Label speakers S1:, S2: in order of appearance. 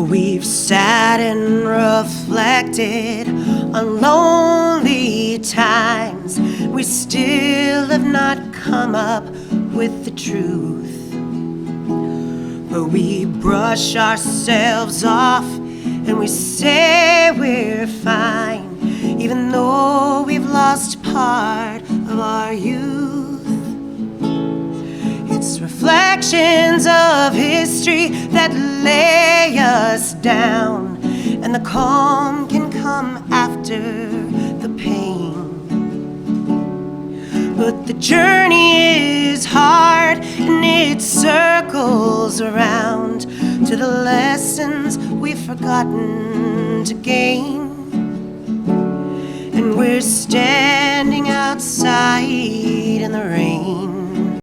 S1: We've sat and reflected on lonely times. We still have not come up with the truth. But we brush ourselves off and we say we're fine, even though we've lost part of our youth. It's reflections of history that lay us down, and the calm can come after the pain. But the journey is hard and it circles around to the lessons we've forgotten to gain. And we're standing outside in the rain.